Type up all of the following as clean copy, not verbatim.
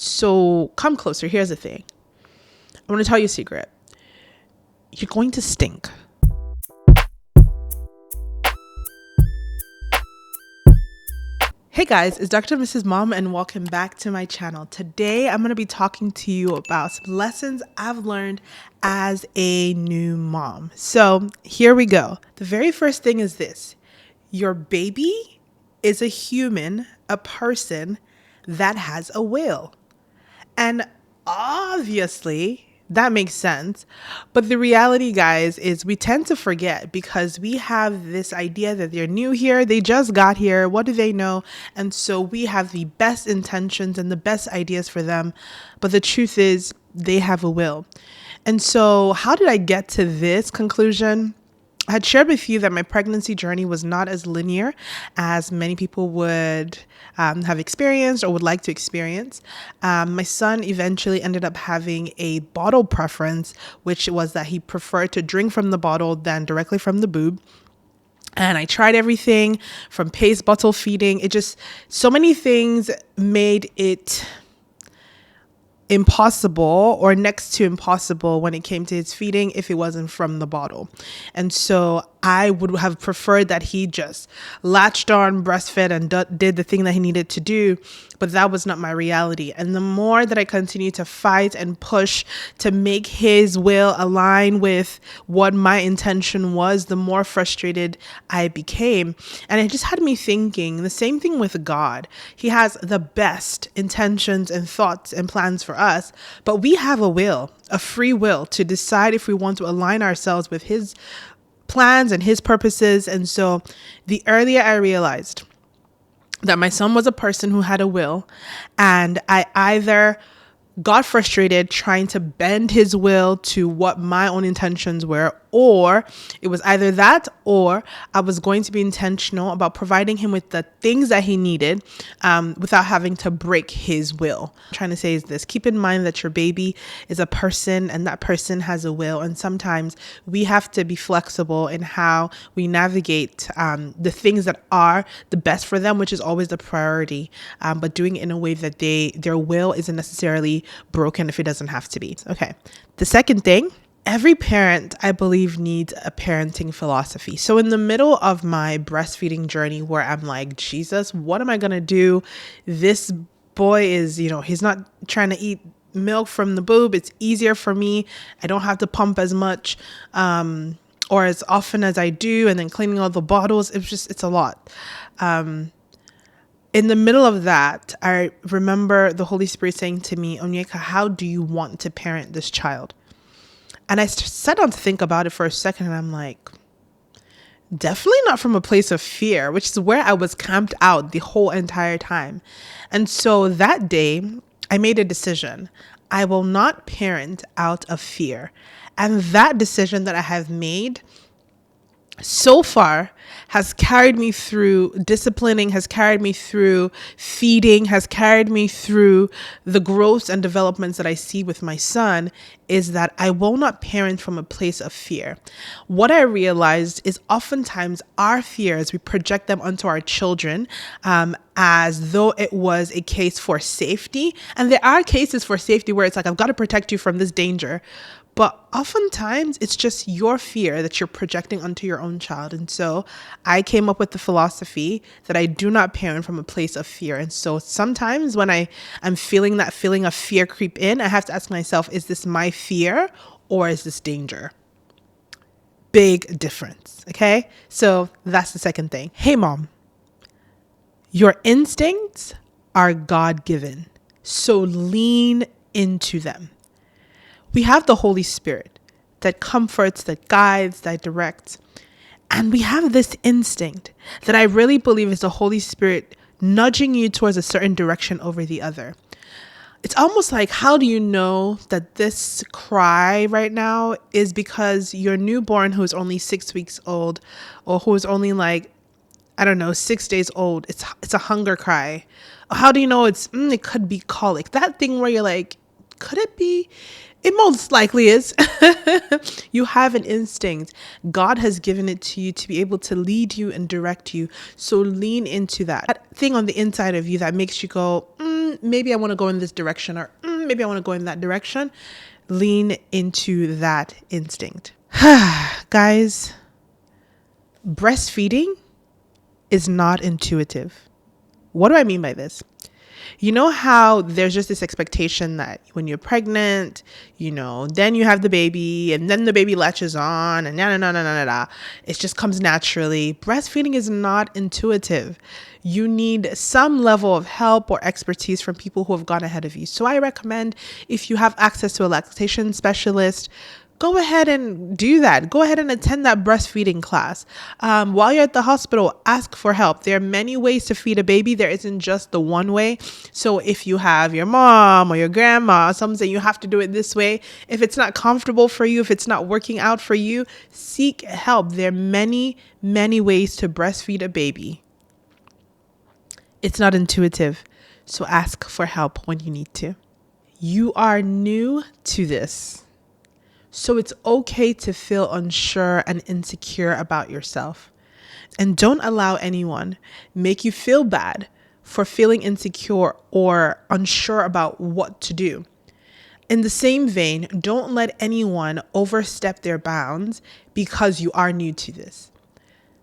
So come closer. Here's the thing. I want to tell you a secret. You're going to stink. Hey guys, it's Dr. Mrs. Mom and welcome back to my channel. Today I'm going to be talking to you about some lessons I've learned as a new mom. So here we go. The very first thing is this. Your baby is a human, a person that has a will. And obviously, that makes sense. But the reality, guys, is we tend to forget because we have this idea that they're new here. They just got here. What do they know? And so we have the best intentions and the best ideas for them. But the truth is they have a will. And so how did I get to this conclusion? I had shared with you that my pregnancy journey was not as linear as many people would have experienced or would like to experience. My son eventually ended up having a bottle preference, which was that he preferred to drink from the bottle than directly from the boob. And I tried everything from paste bottle feeding. So many things made it impossible or next to impossible when it came to his feeding if it wasn't from the bottle. And so I would have preferred that he just latched on, breastfed, and did the thing that he needed to do. But that was not my reality. And the more that I continued to fight and push to make his will align with what my intention was, the more frustrated I became. And it just had me thinking the same thing with God. He has the best intentions and thoughts and plans for us, but we have a will, a free will to decide if we want to align ourselves with his plans and his purposes. And so the earlier I realized that my son was a person who had a will, and I either got frustrated trying to bend his will to what my own intentions were, or it was either that or I was going to be intentional about providing him with the things that he needed without having to break his will. What I'm trying to say is this: keep in mind that your baby is a person and that person has a will. And sometimes we have to be flexible in how we navigate the things that are the best for them, which is always the priority, but doing it in a way that their will isn't necessarily broken if it doesn't have to be. Okay. The second thing, every parent, I believe, needs a parenting philosophy. So in the middle of my breastfeeding journey where I'm like, Jesus, what am I going to do? This boy is, he's not trying to eat milk from the boob. It's easier for me. I don't have to pump as much or as often as I do. And then cleaning all the bottles. It's a lot. In the middle of that, I remember the Holy Spirit saying to me, Onyeka, how do you want to parent this child? And I sat down to think about it for a second, and I'm like, definitely not from a place of fear, which is where I was camped out the whole entire time. And so that day, I made a decision. I will not parent out of fear. And that decision that I have made so far has carried me through disciplining, has carried me through feeding, has carried me through the growth and developments that I see with my son, is that I will not parent from a place of fear. What I realized is oftentimes our fears, we project them onto our children as though it was a case for safety. And there are cases for safety where it's like, I've got to protect you from this danger. But oftentimes it's just your fear that you're projecting onto your own child. And so I came up with the philosophy that I do not parent from a place of fear. And so sometimes when I'm feeling that feeling of fear creep in, I have to ask myself, is this my fear or is this danger? Big difference. Okay. So that's the second thing. Hey, mom, your instincts are God-given. So lean into them. We have the Holy Spirit that comforts, that guides, that directs. And we have this instinct that I really believe is the Holy Spirit nudging you towards a certain direction over the other. It's almost like, how do you know that this cry right now is because your newborn who is only 6 weeks old or who is only 6 days old, it's a hunger cry. How do you know it could be colic? That thing where you're like, could it be? It most likely is. You have an instinct. God has given it to you to be able to lead you and direct you. So lean into that thing on the inside of you that makes you go, maybe I want to go in this direction, or maybe I want to go in that direction. Lean into that instinct. Guys, breastfeeding is not intuitive. What do I mean by this? You know how there's just this expectation that when you're pregnant, then you have the baby and then the baby latches on and it just comes naturally. Breastfeeding is not intuitive. You need some level of help or expertise from people who have gone ahead of you. So I recommend, if you have access to a lactation specialist, go ahead and do that. Go ahead and attend that breastfeeding class. While you're at the hospital, ask for help. There are many ways to feed a baby. There isn't just the one way. So if you have your mom or your grandma, someone saying you have to do it this way, if it's not comfortable for you, if it's not working out for you, seek help. There are many, many ways to breastfeed a baby. It's not intuitive. So ask for help when you need to. You are new to this. So it's okay to feel unsure and insecure about yourself. And don't allow anyone make you feel bad for feeling insecure or unsure about what to do. In the same vein, don't let anyone overstep their bounds because you are new to this.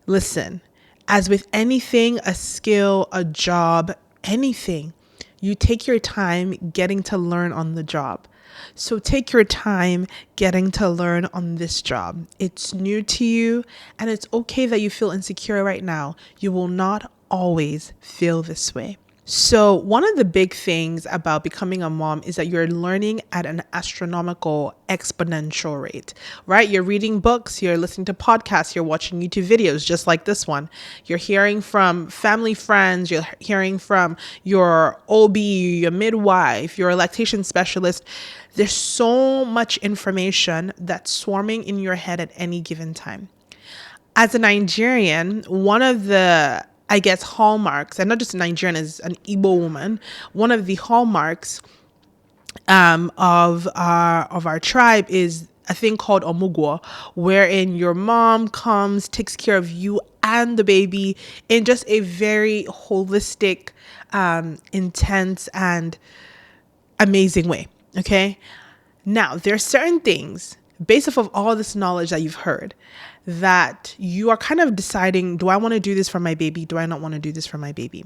Listen, as with anything, a skill, a job, anything, you take your time getting to learn on the job. So take your time getting to learn on this job. It's new to you, and it's okay that you feel insecure right now. You will not always feel this way. So one of the big things about becoming a mom is that you're learning at an astronomical exponential rate, right? You're reading books, you're listening to podcasts, you're watching YouTube videos just like this one. You're hearing from family friends, you're hearing from your OB, your midwife, your lactation specialist. There's so much information that's swarming in your head at any given time. As a Nigerian, one of the hallmarks, and not just a Nigerian, as an Igbo woman, one of the hallmarks of our tribe is a thing called omugwo, wherein your mom comes, takes care of you and the baby in just a very holistic, intense, and amazing way. Okay. Now, there are certain things based off of all this knowledge that you've heard that you are kind of deciding, do I want to do this for my baby? Do I not want to do this for my baby?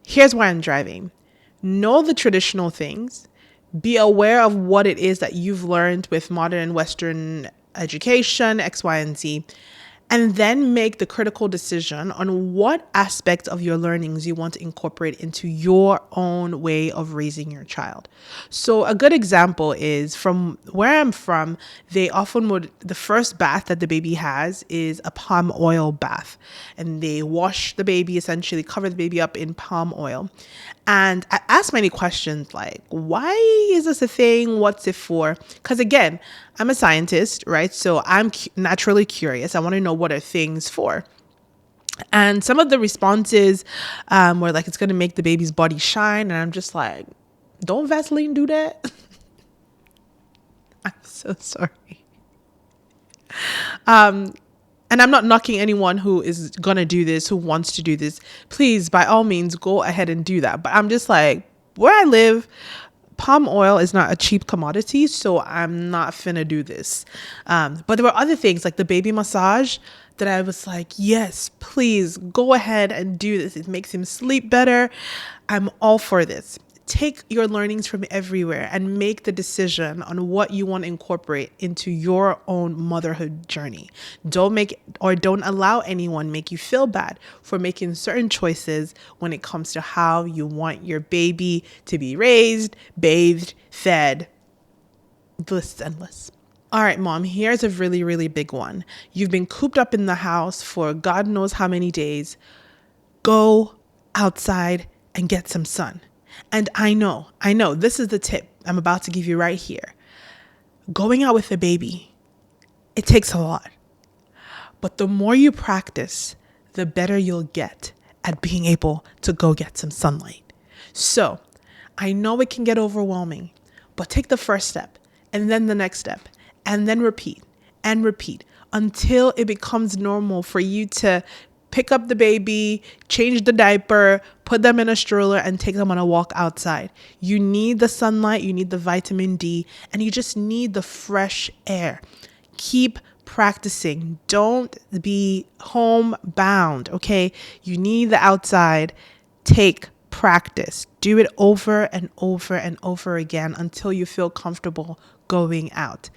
Here's where I'm driving. Know the traditional things. Be aware of what it is that you've learned with modern Western education, X, Y, and Z. And then make the critical decision on what aspects of your learnings you want to incorporate into your own way of raising your child. So a good example is from where I'm from, they often the first bath that the baby has is a palm oil bath. And they wash the baby, essentially cover the baby up in palm oil. And I asked many questions like, why is this a thing? What's it for? Because again, I'm a scientist, right? So I'm naturally curious. I want to know what are things for. And some of the responses were like, it's going to make the baby's body shine. And I'm just like, don't Vaseline do that? I'm so sorry. And I'm not knocking anyone who is going to do this, who wants to do this. Please, by all means, go ahead and do that. But I'm just like, where I live, palm oil is not a cheap commodity, so I'm not finna do this. But there were other things like the baby massage that I was like, yes, please go ahead and do this. It makes him sleep better. I'm all for this. Take your learnings from everywhere and make the decision on what you want to incorporate into your own motherhood journey. Don't allow anyone make you feel bad for making certain choices when it comes to how you want your baby to be raised, bathed, fed. The list is endless. All right, mom, here's a really, really big one. You've been cooped up in the house for God knows how many days. Go outside and get some sun. And I know, this is the tip I'm about to give you right here. Going out with a baby, it takes a lot. But the more you practice, the better you'll get at being able to go get some sunlight. So I know it can get overwhelming, but take the first step and then the next step and then repeat and repeat until it becomes normal for you to pick up the baby, change the diaper, put them in a stroller, and take them on a walk outside. You need the sunlight, you need the vitamin D, and you just need the fresh air. Keep practicing. Don't be homebound, okay? You need the outside. Take practice. Do it over and over and over again until you feel comfortable going out.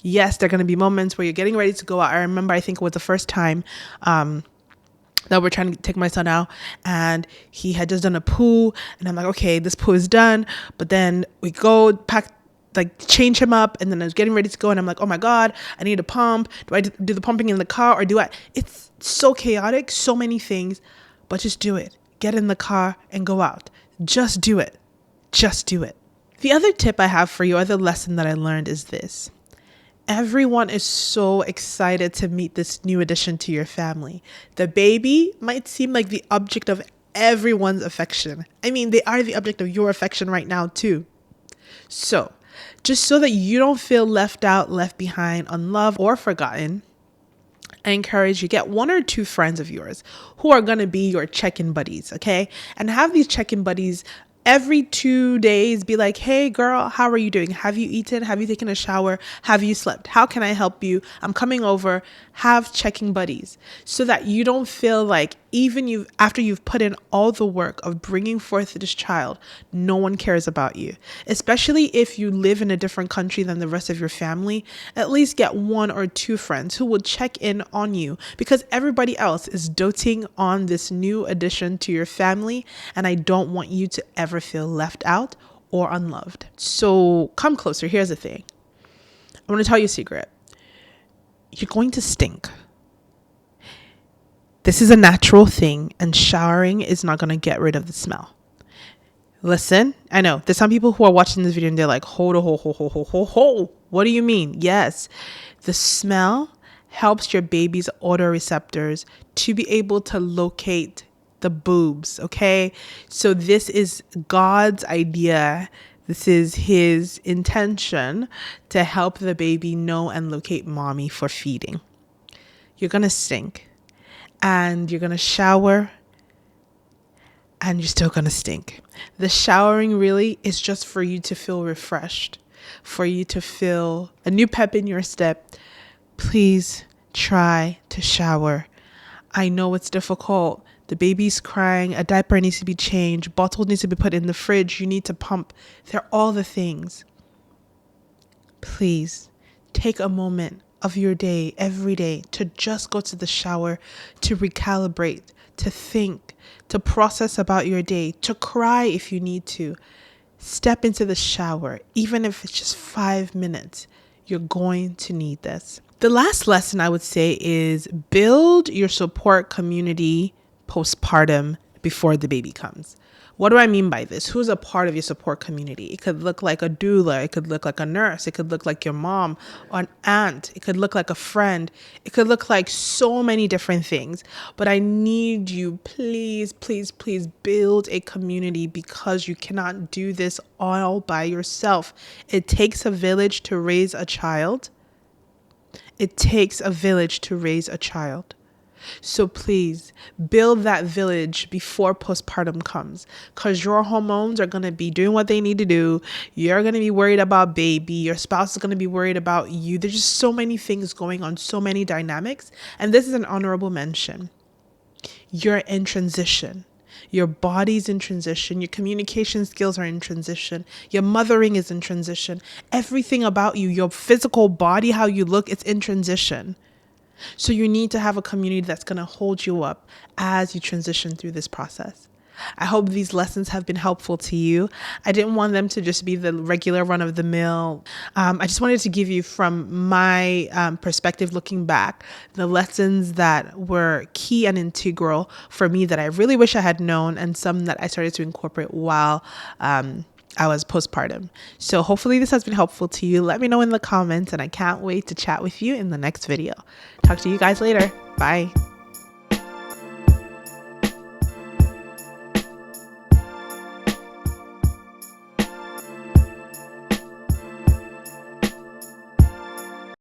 Yes, there are going to be moments where you're getting ready to go out. I remember, I think it was the first time that we're trying to take my son out, and he had just done a poo, and I'm like, okay, this poo is done. But then we go change him up, and then I was getting ready to go, and I'm like, oh my God, I need a pump. Do I do the pumping in the car, or it's so chaotic, so many things, but just do it. Get in the car and go out. Just do it. Just do it. The other tip I have for you, or the lesson that I learned, is this. Everyone is so excited to meet this new addition to your family. The baby might seem like the object of everyone's affection. I mean, they are the object of your affection right now too. So, just so that you don't feel left out, left behind, unloved, or forgotten, I encourage you, get 1 or 2 friends of yours who are going to be your check-in buddies, okay? And have these check-in buddies every 2 days be like, hey girl, how are you doing? Have you eaten? Have you taken a shower? Have you slept? How can I help you? I'm coming over. Have checking buddies so that you don't feel like even after you've put in all the work of bringing forth this child, no one cares about you. Especially if you live in a different country than the rest of your family, at least get 1 or 2 friends who will check in on you, because everybody else is doting on this new addition to your family, and I don't want you to ever feel left out or unloved. So come closer. Here's the thing. I want to tell you a secret. You're going to stink. This is a natural thing, and showering is not going to get rid of the smell. Listen, I know there's some people who are watching this video and they're like, hold. What do you mean? Yes, the smell helps your baby's otoreceptors to be able to locate the boobs, okay? So this is God's idea. This is his intention to help the baby know and locate mommy for feeding. You're going to stink, and you're going to shower, and you're still going to stink. The showering really is just for you to feel refreshed, for you to feel a new pep in your step. Please try to shower. I know it's difficult. The baby's crying, a diaper needs to be changed, bottle needs to be put in the fridge, you need to pump. They're all the things. Please take a moment of your day, every day, to just go to the shower, to recalibrate, to think, to process about your day, to cry if you need to. Step into the shower, even if it's just 5 minutes. You're going to need this. The last lesson I would say is build your support community postpartum before the baby comes. What do I mean by this? Who's a part of your support community? It could look like a doula. It could look like a nurse. It could look like your mom or an aunt. It could look like a friend. It could look like so many different things. But I need you, please, please, please build a community, because you cannot do this all by yourself. It takes a village to raise a child. It takes a village to raise a child. So please build that village before postpartum comes, because your hormones are going to be doing what they need to do. You're going to be worried about baby. Your spouse is going to be worried about you. There's just so many things going on, so many dynamics. And this is an honorable mention. You're in transition. Your body's in transition. Your communication skills are in transition. Your mothering is in transition. Everything about you, your physical body, how you look, it's in transition. So you need to have a community that's going to hold you up as you transition through this process. I hope these lessons have been helpful to you. I didn't want them to just be the regular run of the mill. I just wanted to give you, from my perspective looking back, the lessons that were key and integral for me that I really wish I had known, and some that I started to incorporate while I was postpartum. So hopefully this has been helpful to you. Let me know in the comments, and I can't wait to chat with you in the next video. Talk to you guys later. Bye.